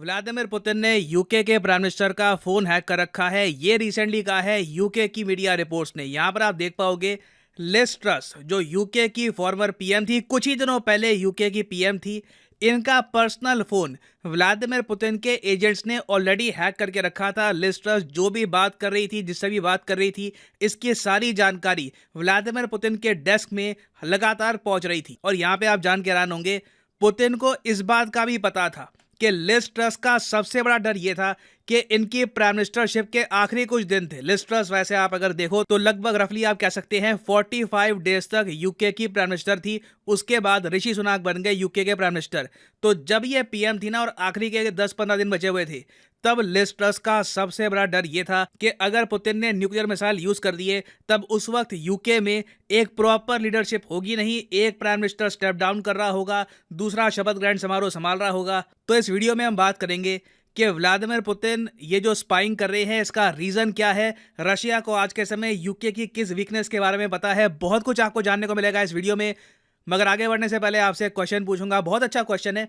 Vladimir Putin ने UK के prime minister का फोन हैक कर रखा है। ये रिसेंटली कहा है यूके की मीडिया रिपोर्ट्स ने। यहाँ पर आप देख पाओगे लिज ट्रस जो यूके की फॉर्मर पीएम थी, कुछ ही दिनों पहले यूके की पीएम थी, इनका पर्सनल फोन व्लादिमीर पुतिन के एजेंट्स ने ऑलरेडी हैक करके रखा था। लिज ट्रस जो भी बात कर रही थी, जिससे भी बात कर रही थी, इसकी सारी जानकारी व्लादिमीर पुतिन के डेस्क में लगातार पहुंच रही थी। और यहाँ पे आप जान के हैरान होंगे, पुतिन को इस बात का भी पता था कि लिज ट्रस का सबसे बड़ा डर यह था कि इनकी प्राइम मिनिस्टरशिप के आखिरी कुछ दिन थे। लिज ट्रस वैसे आप अगर देखो तो लगभग रफली आप कह सकते हैं 45 डेज तक यूके की प्राइम मिनिस्टर थी। उसके बाद ऋषि सुनाक बन गए यूके के प्राइम मिनिस्टर। तो जब ये पीएम थी ना और आखिरी के 10-15 दिन बचे हुए थे, तब लिज ट्रस का सबसे बड़ा डर यह था कि अगर पुतिन ने न्यूक्लियर मिसाइल यूज कर दिए, तब उस वक्त यूके में एक प्रॉपर लीडरशिप होगी नहीं। एक प्राइम मिनिस्टर स्टेप डाउन कर रहा होगा, दूसरा शपथ ग्रहण समारोह संभाल रहा होगा। तो इस वीडियो में हम बात करेंगे कि व्लादिमीर पुतिन ये जो स्पाइंग कर रहे हैं, इसका रीजन क्या है, रशिया को आज के समय यूके की किस वीकनेस के बारे में पता है। बहुत कुछ आपको जानने को मिलेगा इस वीडियो में। मगर आगे बढ़ने से पहले आपसे एक क्वेश्चन पूछूंगा, बहुत अच्छा क्वेश्चन है।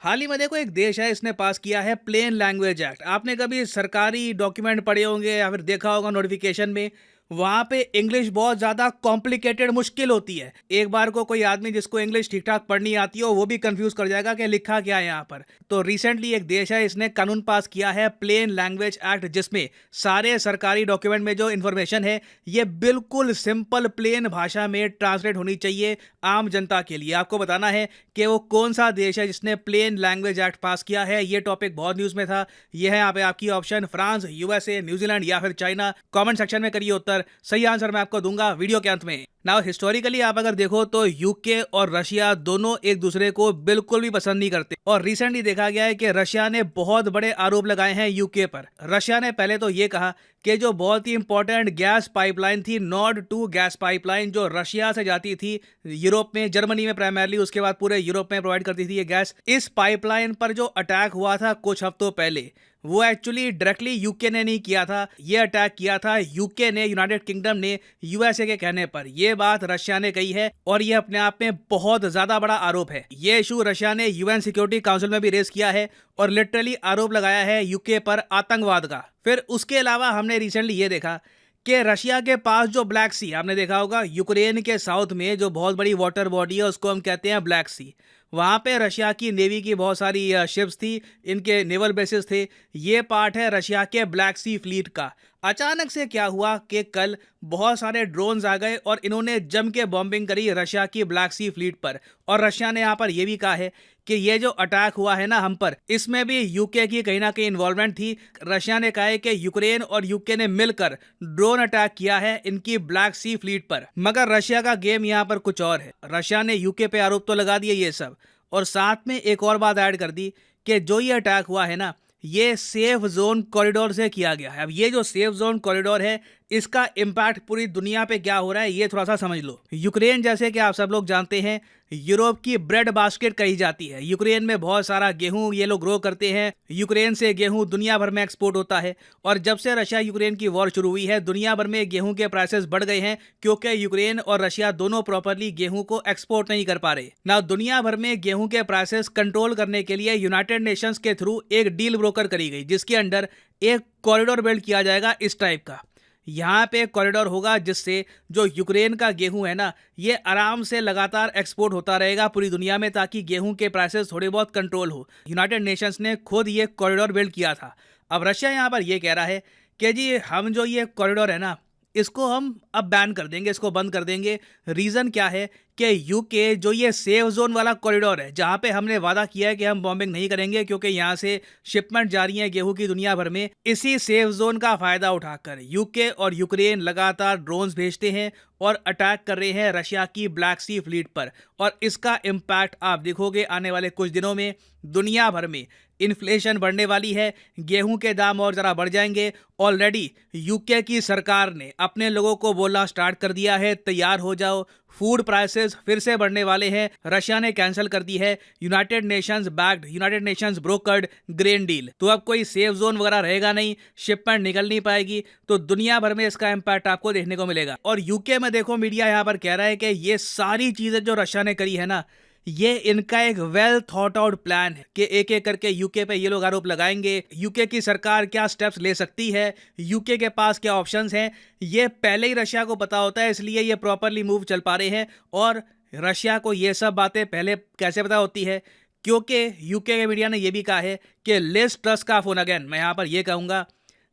हाल ही में देखो एक देश है, इसने पास किया है प्लेन लैंग्वेज एक्ट। आपने कभी सरकारी डॉक्यूमेंट पढ़े होंगे या फिर देखा होगा नोटिफिकेशन में, वहां पे इंग्लिश बहुत ज्यादा कॉम्प्लिकेटेड मुश्किल होती है। एक बार को कोई आदमी जिसको इंग्लिश ठीक ठाक पढ़नी आती हो, वो भी कंफ्यूज कर जाएगा कि लिखा क्या है यहाँ पर। तो रिसेंटली एक देश है, इसने कानून पास किया है प्लेन लैंग्वेज एक्ट, जिसमें सारे सरकारी डॉक्यूमेंट में जो इन्फॉर्मेशन है ये बिल्कुल सिंपल प्लेन भाषा में ट्रांसलेट होनी चाहिए आम जनता के लिए। आपको बताना है कि वो कौन सा देश है जिसने प्लेन लैंग्वेज एक्ट पास किया है। ये टॉपिक बहुत न्यूज में था। ये है यहाँ पे आपकी ऑप्शन, फ्रांस, यूएसए, न्यूजीलैंड या फिर चाइना। कमेंट सेक्शन में करिए उत्तर। सही आंसर मैं आपको दूंगा वीडियो के अंत में। नाउ हिस्टोरिकली आप अगर देखो तो यूके और रशिया दोनों एक दूसरे को बिल्कुल भी पसंद नहीं करते। और रिसेंटली देखा गया है कि रशिया ने बहुत बड़े आरोप लगाए हैं यूके पर। रशिया ने पहले तो ये कहा कि जो बहुत ही इंपॉर्टेंट गैस पाइपलाइन थी, नॉर्ड 2 गैस पाइपलाइन, जो रशिया से जाती थी यूरोप में, जर्मनी में प्राइमरली, उसके बाद पूरे यूरोप में प्रोवाइड करती थी ये गैस, इस पाइपलाइन पर जो अटैक हुआ था कुछ हफ्तों पहले, वो एक्चुअली डायरेक्टली यूके ने नहीं किया था। ये अटैक किया था यूके ने, यूनाइटेड किंगडम ने, यूएसए के कहने पर। ये बात रशिया ने कही है और ये अपने आप में बहुत ज्यादा बड़ा आरोप है। ये इशू रशिया ने यूएन सिक्योरिटी काउंसिल में भी रेज किया है और लिटरली आरोप लगाया है यूके पर आतंकवाद का। फिर उसके अलावा हमने रिसेंटली ये देखा कि रशिया के पास जो ब्लैक सी, आपने देखा होगा यूक्रेन के साउथ में जो बहुत बड़ी वाटर बॉडी है उसको हम कहते हैं ब्लैक सी। वहाँ पे रशिया की नेवी की बहुत सारी शिप्स थी, इनके नेवल बेसिस थे। ये पार्ट है रशिया के ब्लैक सी फ्लीट का। अचानक से क्या हुआ कि कल बहुत सारे ड्रोन्स आ गए और इन्होंने जम के बॉम्बिंग करी रशिया की ब्लैक सी फ्लीट पर। और रशिया ने यहाँ पर यह भी कहा है कि ये जो अटैक हुआ है ना हम पर, इसमें भी यूके की कहीं ना कहीं इन्वॉल्वमेंट थी। रशिया ने कहा है कि यूक्रेन और यूके ने मिलकर ड्रोन अटैक किया है इनकी ब्लैक सी फ्लीट पर। मगर रशिया का गेम यहाँ पर कुछ और है। रशिया ने यूके पे आरोप तो लगा दिए ये सब, और साथ में एक और बात ऐड कर दी कि जो ये अटैक हुआ है ना, ये सेफ जोन कॉरिडोर से किया गया है। अब ये जो सेफ जोन कॉरिडोर है, इसका इम्पैक्ट पूरी दुनिया पे क्या हो रहा है ये थोड़ा सा समझ लो। यूक्रेन, जैसे कि आप सब लोग जानते हैं, यूरोप की ब्रेड बास्केट कही जाती है। यूक्रेन में बहुत सारा गेहूं ये लोग ग्रो करते हैं। यूक्रेन से गेहूं दुनिया भर में एक्सपोर्ट होता है। और जब से रशिया यूक्रेन की वॉर शुरू हुई है, दुनिया भर में गेहूं के प्राइसेस बढ़ गए हैं, क्योंकि यूक्रेन और रशिया दोनों प्रॉपरली गेहूं को एक्सपोर्ट नहीं कर पा रहे ना। दुनिया भर में गेहूं के प्राइसेस कंट्रोल करने के लिए यूनाइटेड नेशंस के थ्रू एक डील ब्रोकर करी गई, जिसके अंडर एक कॉरिडोर बिल्ड किया जाएगा इस टाइप का। यहाँ पे कॉरिडोर होगा जिससे जो यूक्रेन का गेहूं है ना, ये आराम से लगातार एक्सपोर्ट होता रहेगा पूरी दुनिया में, ताकि गेहूं के प्राइसेस थोड़े बहुत कंट्रोल हो। यूनाइटेड नेशंस ने खुद ये कॉरिडोर बिल्ड किया था। अब रशिया यहाँ पर ये कह रहा है कि जी हम जो ये कॉरिडोर है ना, इसको हम अब बैन कर देंगे, इसको बंद कर देंगे। रीज़न क्या है कि यूके जो ये सेफ जोन वाला कॉरिडोर है, जहाँ पे हमने वादा किया है कि हम बॉम्बिंग नहीं करेंगे क्योंकि यहाँ से शिपमेंट जा रही है गेहूं की दुनिया भर में, इसी सेफ जोन का फायदा उठाकर यूके और यूक्रेन लगातार ड्रोन्स भेजते हैं और अटैक कर रहे हैं रशिया की ब्लैक सी फ्लीट पर। और इसका इम्पैक्ट आप देखोगे आने वाले कुछ दिनों में। दुनिया भर में इन्फ्लेशन बढ़ने वाली है, गेहूं के दाम और ज़रा बढ़ जाएंगे। ऑलरेडी यूके की सरकार ने अपने लोगों को बोलना स्टार्ट कर दिया है, तैयार हो जाओ, फूड प्राइसेस फिर से बढ़ने वाले हैं। रशिया ने कैंसिल कर दी है United Nations backed, United Nations brokered grain deal. तो अब कोई सेफ जोन वगैरह रहेगा नहीं, शिपमेंट निकल नहीं पाएगी। तो दुनिया भर में इसका इम्पैक्ट आपको देखने को मिलेगा। और यूके में देखो मीडिया यहाँ पर कह रहा है कि ये सारी चीज़ें जो रशिया ने करी है ना, ये इनका एक वेल थॉट आउट प्लान है कि एक एक करके यूके पे ये लोग आरोप लगाएंगे। यूके की सरकार क्या स्टेप्स ले सकती है, यूके के पास क्या ऑप्शंस हैं, ये पहले ही रशिया को पता होता है, इसलिए ये प्रॉपरली मूव चल पा रहे हैं। और रशिया को ये सब बातें पहले कैसे पता होती है, क्योंकि यूके के मीडिया ने यह भी कहा है कि लिज ट्रस का फोन, अगेन मैं यहाँ पर यह कहूँगा,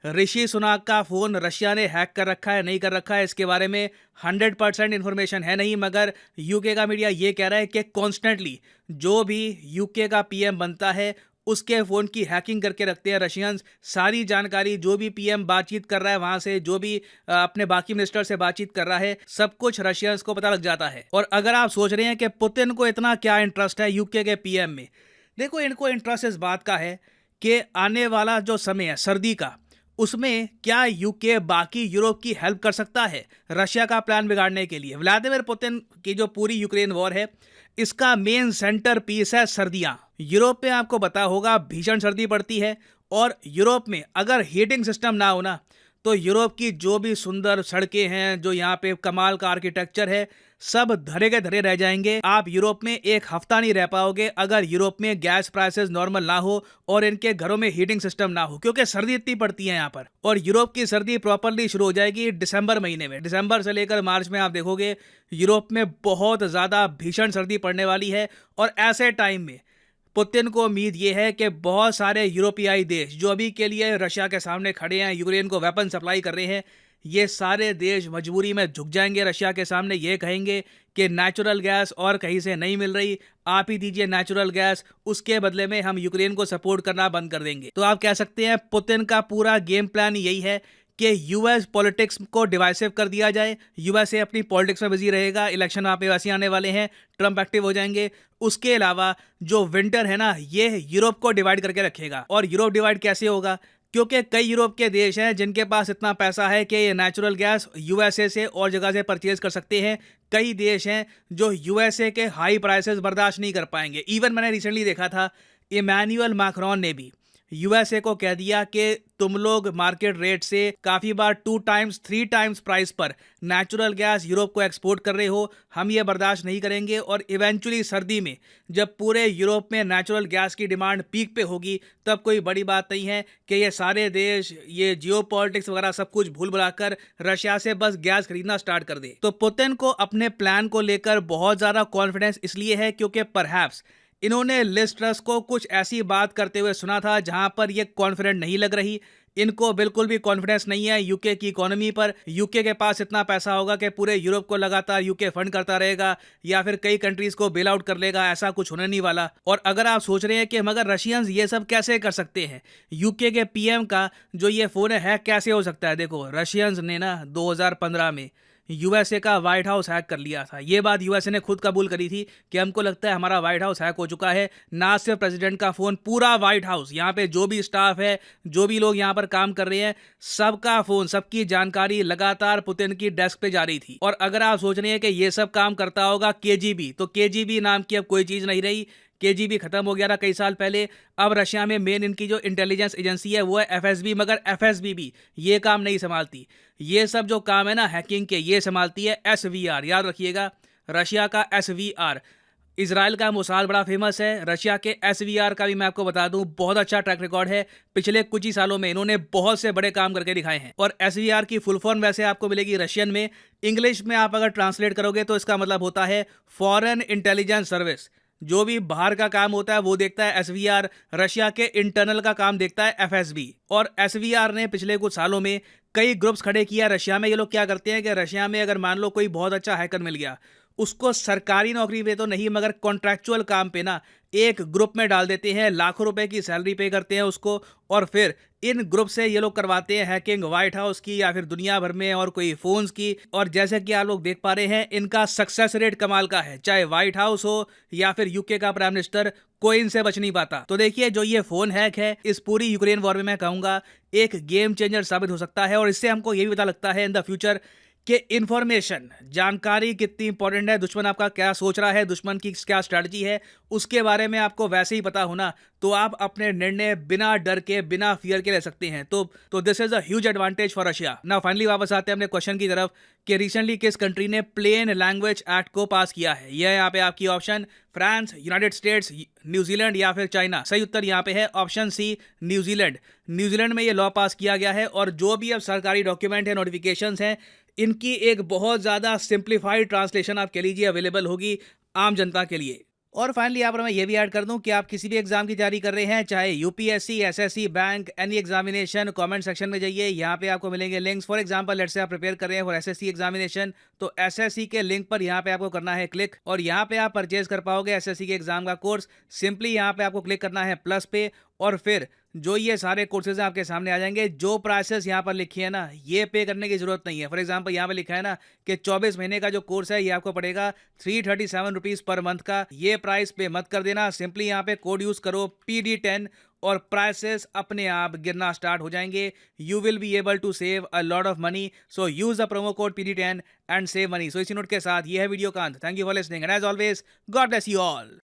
ऋषि सुनाक का फोन रशिया ने हैक कर रखा है, नहीं कर रखा है, इसके बारे में 100% इन्फॉर्मेशन है नहीं, मगर यूके का मीडिया ये कह रहा है कि कॉन्स्टेंटली जो भी यूके का पीएम बनता है उसके फ़ोन की हैकिंग करके रखते हैं रशियंस। सारी जानकारी, जो भी पीएम बातचीत कर रहा है वहाँ से, जो भी अपने बाकी मिनिस्टर से बातचीत कर रहा है, सब कुछ रशियंस को पता लग जाता है। और अगर आप सोच रहे हैं कि पुतिन को इतना क्या इंटरेस्ट है यूके के पीएम में, देखो इनको इंटरेस्ट इस बात का है कि आने वाला जो समय है सर्दी का, उसमें क्या यूके बाकी यूरोप की हेल्प कर सकता है रशिया का प्लान बिगाड़ने के लिए। व्लादिमीर पुतिन की जो पूरी यूक्रेन वॉर है, इसका मेन सेंटर पीस है सर्दियां। यूरोप में आपको पता होगा भीषण सर्दी पड़ती है, और यूरोप में अगर हीटिंग सिस्टम ना होना तो यूरोप की जो भी सुंदर सड़कें हैं, जो यहाँ पे कमाल का आर्किटेक्चर है, सब धरे के धरे रह जाएंगे। आप यूरोप में एक हफ्ता नहीं रह पाओगे अगर यूरोप में गैस प्राइसेस नॉर्मल ना हो और इनके घरों में हीटिंग सिस्टम ना हो, क्योंकि सर्दी इतनी पड़ती है यहाँ पर। और यूरोप की सर्दी प्रॉपरली शुरू हो जाएगी दिसंबर महीने में। दिसंबर से लेकर मार्च में आप देखोगे यूरोप में बहुत ज़्यादा भीषण सर्दी पड़ने वाली है। और ऐसे टाइम में पुतिन को उम्मीद ये है कि बहुत सारे यूरोपियाई देश जो अभी के लिए रशिया के सामने खड़े हैं, यूक्रेन को वेपन सप्लाई कर रहे हैं, ये सारे देश मजबूरी में झुक जाएंगे रशिया के सामने। ये कहेंगे कि नेचुरल गैस और कहीं से नहीं मिल रही, आप ही दीजिए नेचुरल गैस, उसके बदले में हम यूक्रेन को सपोर्ट करना बंद कर देंगे। तो आप कह सकते हैं पुतिन का पूरा गेम प्लान यही है कि यूएस पॉलिटिक्स को डिवाइसिव कर दिया जाए। यूएसए अपनी पॉलिटिक्स में बिजी रहेगा, इलेक्शन आप वैसे आने वाले हैं, ट्रंप एक्टिव हो जाएंगे। उसके अलावा जो विंटर है ना, ये यूरोप को डिवाइड करके रखेगा। और यूरोप डिवाइड कैसे होगा, क्योंकि कई यूरोप के देश हैं जिनके पास इतना पैसा है कि ये नेचुरल गैस यूएसए से और जगह से परचेज कर सकते हैं। कई देश हैं जो यूएसए के हाई प्राइसेस बर्दाश्त नहीं कर पाएंगे। इवन मैंने रिसेंटली देखा था, इमैनुअल मैक्रोन ने भी यूएसए को कह दिया कि तुम लोग मार्केट रेट से काफ़ी बार 2 टाइम्स 3 टाइम्स प्राइस पर नेचुरल गैस यूरोप को एक्सपोर्ट कर रहे हो, हम ये बर्दाश्त नहीं करेंगे। और इवेंचुअली सर्दी में जब पूरे यूरोप में नेचुरल गैस की डिमांड पीक पे होगी, तब कोई बड़ी बात नहीं है कि ये सारे देश ये जियोपॉलिटिक्स वगैरह सब कुछ भूल भुलाकर रशिया से बस गैस खरीदना स्टार्ट कर दे। तो पुतिन को अपने प्लान को लेकर बहुत ज़्यादा कॉन्फिडेंस इसलिए है क्योंकि परहैप्स इन्होंने लिज ट्रस को कुछ ऐसी बात करते हुए सुना था जहां पर ये कॉन्फिडेंट नहीं लग रही। इनको बिल्कुल भी कॉन्फिडेंस नहीं है यूके की इकोनॉमी पर। यूके के पास इतना पैसा होगा कि पूरे यूरोप को लगातार यूके फंड करता रहेगा या फिर कई कंट्रीज को बेल आउट कर लेगा, ऐसा कुछ होने नहीं वाला। और अगर आप सोच रहे हैं कि मगर रशियंस ये सब कैसे कर सकते हैं, यूके के पीएम का जो ये फोन है हैक कैसे हो सकता है, देखो रशियंस ने ना 2015 में यूएसए का व्हाइट हाउस हैक कर लिया था। ये बात यूएसए ने खुद कबूल करी थी कि हमको लगता है हमारा व्हाइट हाउस हैक हो चुका है। ना सिर्फ प्रेसिडेंट का फ़ोन, पूरा व्हाइट हाउस, यहाँ पे जो भी स्टाफ है, जो भी लोग यहाँ पर काम कर रहे हैं, सबका फ़ोन, सबकी जानकारी लगातार पुतिन की डेस्क पे जा रही थी। और अगर आप सोच रहे हैं कि ये सब काम करता होगा केजीबी, तो केजीबी नाम की अब कोई चीज़ नहीं रही। केजीबी खत्म हो गया था कई साल पहले। अब रशिया में मेन इनकी जो इंटेलिजेंस एजेंसी है वो है एफएसबी, मगर एफएसबी भी ये काम नहीं संभालती। ये सब जो काम है ना हैकिंग के, ये संभालती है एसवीआर। याद रखिएगा, रशिया का एसवीआर। इजराइल का मोसाद बड़ा फेमस है, रशिया के एसवीआर का भी मैं आपको बता दूं बहुत अच्छा ट्रैक रिकॉर्ड है। पिछले कुछ ही सालों में इन्होंने बहुत से बड़े काम करके दिखाए हैं। और एसवीआर की फुल फॉर्म वैसे आपको मिलेगी रशियन में, इंग्लिश में आप अगर ट्रांसलेट करोगे तो इसका मतलब होता है फॉरेन इंटेलिजेंस सर्विस। जो भी बाहर का काम होता है वो देखता है एसवीआर, रशिया के इंटरनल का काम देखता है एफएसबी। और एसवीआर ने पिछले कुछ सालों में कई ग्रुप्स खड़े किया रशिया में। ये लोग क्या करते हैं कि रशिया में अगर मान लो कोई बहुत अच्छा हैकर मिल गया, उसको सरकारी नौकरी पे तो नहीं मगर कॉन्ट्रैक्चुअल काम पे ना एक ग्रुप में डाल देते हैं, लाखों रुपए की सैलरी पे करते हैं उसको, और फिर इन ग्रुप से ये लोग करवाते हैं हैकिंग व्हाइट हाउस की या फिर दुनिया भर में और कोई फोन्स की। और जैसे कि आप लोग देख पा रहे हैं, इनका सक्सेस रेट कमाल का है, चाहे व्हाइट हाउस हो या फिर यूके का प्राइम मिनिस्टर, कोई इनसे बच नहीं पाता। तो देखिए जो ये फोन हैक है, इस पूरी यूक्रेन वॉर में मैं कहूंगा एक गेम चेंजर साबित हो सकता है। और इससे हमको ये भी पता लगता है इन द फ्यूचर कि इन्फॉर्मेशन, जानकारी कितनी इंपॉर्टेंट है, दुश्मन आपका क्या सोच रहा है, दुश्मन की क्या स्ट्रैटेजी है, उसके बारे में आपको वैसे ही पता होना, तो आप अपने निर्णय बिना डर के, बिना फियर के ले सकते हैं। तो this is a huge advantage for Russia. Now finally वापस आते हैं अपने क्वेश्चन की तरफ कि रिसेंटली किस कंट्री ने प्लेन लैंग्वेज एक्ट को पास किया है। यह यहाँ पे आपकी option France, United states, New Zealand या फिर चाइना। सही उत्तर यहाँ पे है ऑप्शन सी, न्यूजीलैंड। न्यूजीलैंड में ये लॉ पास किया गया है और जो भी अब सरकारी डॉक्यूमेंट है, नोटिफिकेशंस हैं, इनकी एक बहुत ज़्यादा सिंप्लीफाइड ट्रांसलेशन आप कह लीजिए अवेलेबल होगी आम जनता के लिए। और फाइनली यहाँ पर मैं ये भी ऐड कर दूं कि आप किसी भी एग्जाम की तैयारी कर रहे हैं, चाहे UPSC, SSC, bank, any examination, comment section में जाइए, यहाँ पे आपको मिलेंगे links. For example let's say आप प्रिपेयर कर रहे हैं फॉर एसएससी एग्जामिनेशन, तो एसएससी के लिंक पर यहाँ पे आपको करना है क्लिक और यहाँ पे आप परचेज कर पाओगे एसएससी के एग्जाम का कोर्स। सिंपली यहाँ पे आपको क्लिक करना है प्लस पे और फिर जो ये सारे कोर्सेज हैं आपके सामने आ जाएंगे। जो प्राइसेस यहाँ पर लिखी है ना, ये पे करने की जरूरत नहीं है। फॉर एग्जांपल यहाँ पे लिखा है ना कि 24 महीने का जो कोर्स है ये आपको पड़ेगा 337 रुपीज़ पर मंथ का। ये प्राइस पे मत कर देना, सिंपली यहाँ पे कोड यूज करो PD10 और प्राइसेस अपने आप गिरना स्टार्ट हो जाएंगे। You will be able to save a lot of money, so use the promo code PD10 and save money. So इसी नोट के साथ ये है वीडियो का अंत। Thank you for listening and as always God bless you all.